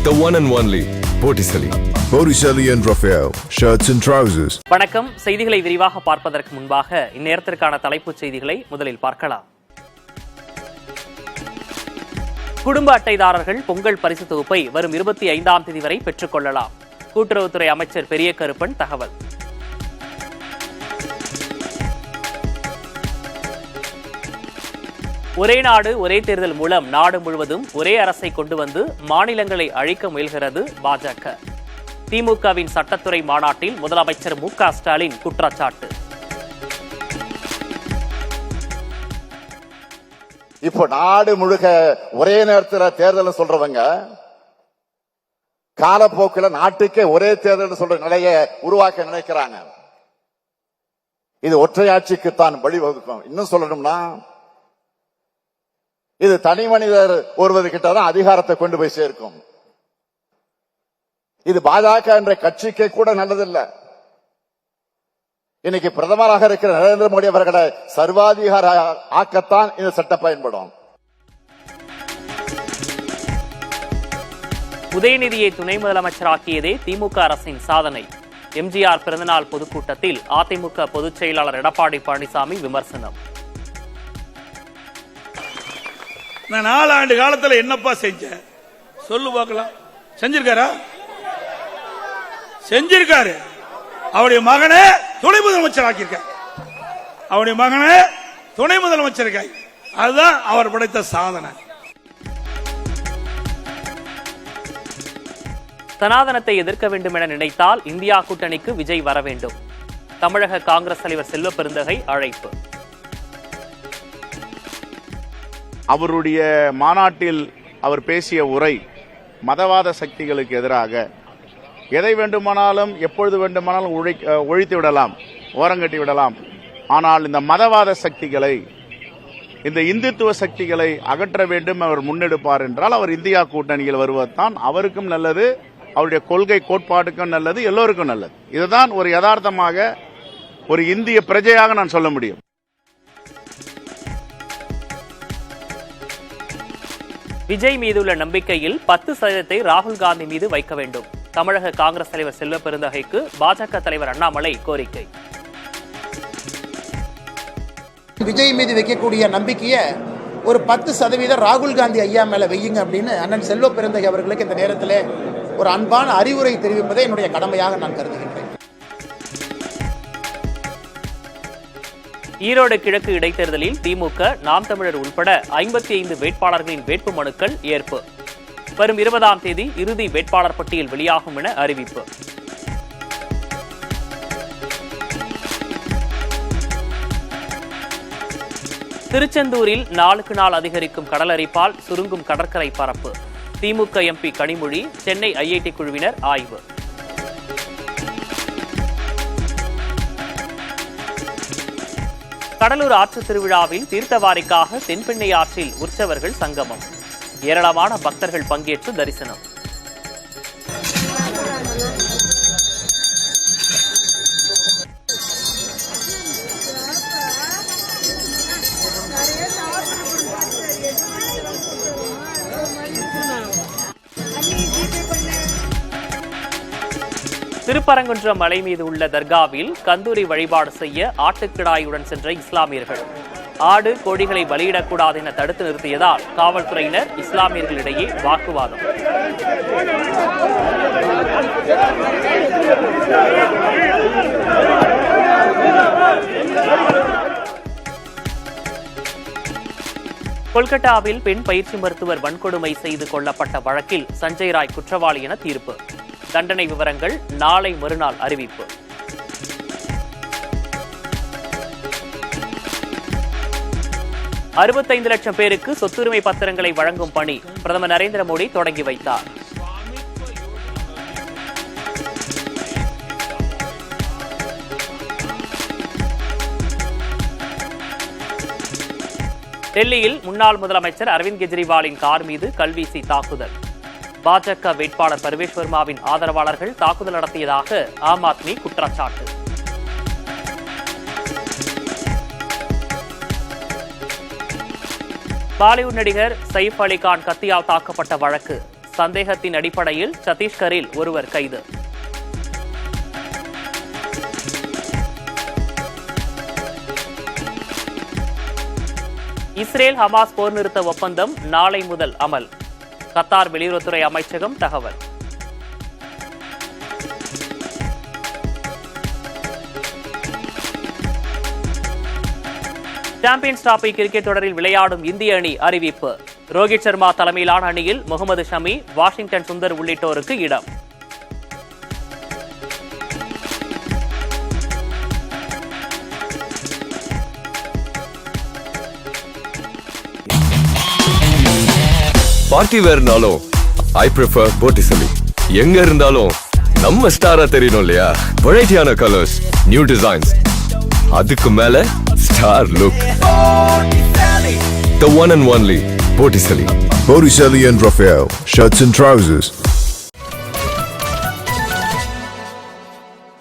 The one and only Botticelli. Botticelli and Raphael, shirts and trousers. வணக்கம். செய்திகளை விரிவாக பார்ப்பதற்கு முன்பாக இந்நேரத்திற்கான தலைப்புச் செய்திகளை முதலில் பார்க்கலாம். குடும்ப அட்டைதாரர்கள் பொங்கல் பரிசு தொகுப்பை வரும் 25ஆம் தேதி வரை பெற்றுக் கொள்ளலாம். கூட்டுறவுத்துறை அமைச்சர் பெரிய கருப்பன் தகவல். ஒரே நாடு ஒரே தேர்தல் மூலம் நாடு முழுவதும் ஒரே அரசை கொண்டு வந்து மாநிலங்களை அழிக்க முயல்கிறது பாஜக. திமுகவின் சட்டத்துறை மாநாட்டில் முதலமைச்சர் மு.க. ஸ்டாலின் குற்றச்சாட்டு. இப்போ நாடு முழுக்க ஒரே நேரத்தில் தேர்தல் சொல்றவங்க காலப்போக்கில் நாட்டுக்கே ஒரே தேர்தல் சொல்ற நிலையை உருவாக்க நினைக்கிறாங்க. இது ஒற்றையாட்சிக்குத்தான் வழிவகுக்கும். இன்னும் சொல்லணும்னா இது தனி மனிதர் ஒருவர் கிட்டதான் அதிகாரத்தை கொண்டு போய் சேர்க்கும். இது பாஜக என்ற கட்சிக்கு கூட நல்லதில்லை. இன்னைக்கு பிரதமராக இருக்கிற நரேந்திர மோடி அவர்களை சர்வாதிகார ஆக்கத்தான் இந்த சட்டம் பயன்படும். உதயநிதியை துணை முதலமைச்சராக்கியதே திமுக அரசின் சாதனை. எம்ஜிஆர் பிறந்தநாள் பொதுக்கூட்டத்தில் அதிமுக பொதுச் செயலாளர் எடப்பாடி பழனிசாமி விமர்சனம். நான் 4 ஆண்டு காலத்தில் என்னப்பா செஞ்சேன் சொல்லு பார்க்கலாம். செஞ்சிருக்காரா? செஞ்சிருக்காரு. அவருடைய மகனே துணை முதலமைச்சர் ஆக்கியிருக்கார். அவருடைய மகனே துணை முதலமைச்சர். அதுதான் அவர் படைத்த சாதனை. சனாதனத்தை எதிர்க்க வேண்டும் என நினைத்தால் இந்தியா கூட்டணிக்கு விஜய் வர வேண்டும். தமிழக காங்கிரஸ் தலைவர் செல்வ பெருந்தகை அழைப்பு. அவருடைய மாநாட்டில் அவர் பேசிய உரை மதவாத சக்திகளுக்கு எதிராக எதை வேண்டுமானாலும் எப்பொழுது வேண்டுமானாலும் ஒழித்து விடலாம், ஓரங்கட்டி விடலாம். ஆனால் இந்த மதவாத சக்திகளை, இந்த இந்துத்துவ சக்திகளை அகற்ற வேண்டும் அவர் முன்னெடுப்பார் என்றால் அவர் இந்தியா கூட்டணியில் வருவதுதான் அவருக்கும் நல்லது, அவருடைய கொள்கை கோட்பாட்டுக்கும் நல்லது, எல்லோருக்கும் நல்லது. இதுதான் ஒரு யதார்த்தமாக ஒரு இந்திய பிரஜையாக நான் சொல்ல முடியும். விஜய் மீதுள்ள நம்பிக்கையில் 10% ராகுல் காந்தி மீது வைக்க வேண்டும். தமிழக காங்கிரஸ் தலைவர் செல்வ பெருந்தகைக்கு பாஜக தலைவர் அண்ணாமலை கோரிக்கை. விஜய் மீது வைக்கக்கூடிய நம்பிக்கையை ஒரு 10% ராகுல் காந்தி ஐயா மேல வையுங்க அப்படின்னு அண்ணன் செல்வ பெருந்தகை அவர்களுக்கு இந்த நேரத்தில் ஒரு அன்பான அறிவுரை தெரிவிப்பதை என்னுடைய கடமையாக நான் கருதுகின்றேன். ஈரோடு கிழக்கு இடைத்தேர்தலில் திமுக, நாம் தமிழர் உள்பட 55 வேட்பாளர்களின் வேட்பு மனுக்கள் ஏற்பு. வரும் 20ஆம் தேதி இறுதி வேட்பாளர் பட்டியல் வெளியாகும் என அறிவிப்பு. திருச்செந்தூரில் நாளுக்கு நாள் அதிகரிக்கும் கடலரிப்பால் சுருங்கும் கடற்கரை பரப்பு. திமுக எம்பி கனிமொழி, சென்னை ஐஐடி குழுவினர் ஆய்வு. கடலூர் ஆற்று திருவிழாவில் தீர்த்தவாரிக்காக தென்பெண்ணை ஆற்றில் உற்சவர்கள் சங்கமம். ஏராளமான பக்தர்கள் பங்கேற்று தரிசனம். திருப்பரங்குன்றம் மலை மீது உள்ள தர்காவில் கந்தூரி வழிபாடு செய்ய ஆட்டுக்கிடாயுடன் சென்ற இஸ்லாமியர்கள் ஆடு கோழிகளை பலியிடக்கூடாது என தடுத்து நிறுத்தியதால் காவல்துறையினர் இஸ்லாமியர்களிடையே வாக்குவாதம். கொல்கத்தாவில் பெண் பயிற்சி மருத்துவர் வன்கொடுமை செய்து கொல்லப்பட்ட வழக்கில் சஞ்சய் ராய் குற்றவாளி என தீர்ப்பு. தண்டனை விவரங்கள் நாளை மறுநாள் அறிவிப்பு. $65 லட்சம் பேருக்கு சொத்துரிமை பத்திரங்களை வழங்கும் பணி பிரதமர் நரேந்திர மோடி தொடங்கி வைத்தார். டெல்லியில் முன்னாள் முதலமைச்சர் அரவிந்த் கெஜ்ரிவாலின் கார் மீது கல்வீசி தாக்குதல். பாஜக வேட்பாளர் பர்வேஷ் வர்மாவின் ஆதரவாளர்கள் தாக்குதல் நடத்தியதாக ஆம் ஆத்மி குற்றச்சாட்டு. பாலிவுட் நடிகர் சைஃப் அலி கான் கத்தியால் தாக்கப்பட்ட வழக்கு சந்தேகத்தின் அடிப்படையில் சத்தீஸ்கரில் ஒருவர் கைது. இஸ்ரேல் ஹமாஸ் போர் நிறுத்த ஒப்பந்தம் நாளை முதல் அமல். கத்தார் வெளியுறவுத்துறை அமைச்சகம் தகவல். சாம்பியன்ஸ் டிராபி கிரிக்கெட் தொடரில் விளையாடும் இந்திய அணி அறிவிப்பு. ரோஹித் சர்மா தலைமையிலான அணியில் முகமது ஷமி, வாஷிங்டன் சுந்தர் உள்ளிட்டோருக்கு இடம். பார்ட்டி வேர்னாலும் ஐ ப்ரிஃபர் போட்டிசலி. எங்க இருந்தாலும் நம்ம ஸ்டாரா தெரியணும் இல்லையா? வெரைட்டியான கலர்ஸ், நியூ டிசைன்ஸ், அதுக்கு மேல star look. The one and only Botticelli. Botticelli and Raphael, shirts and trousers.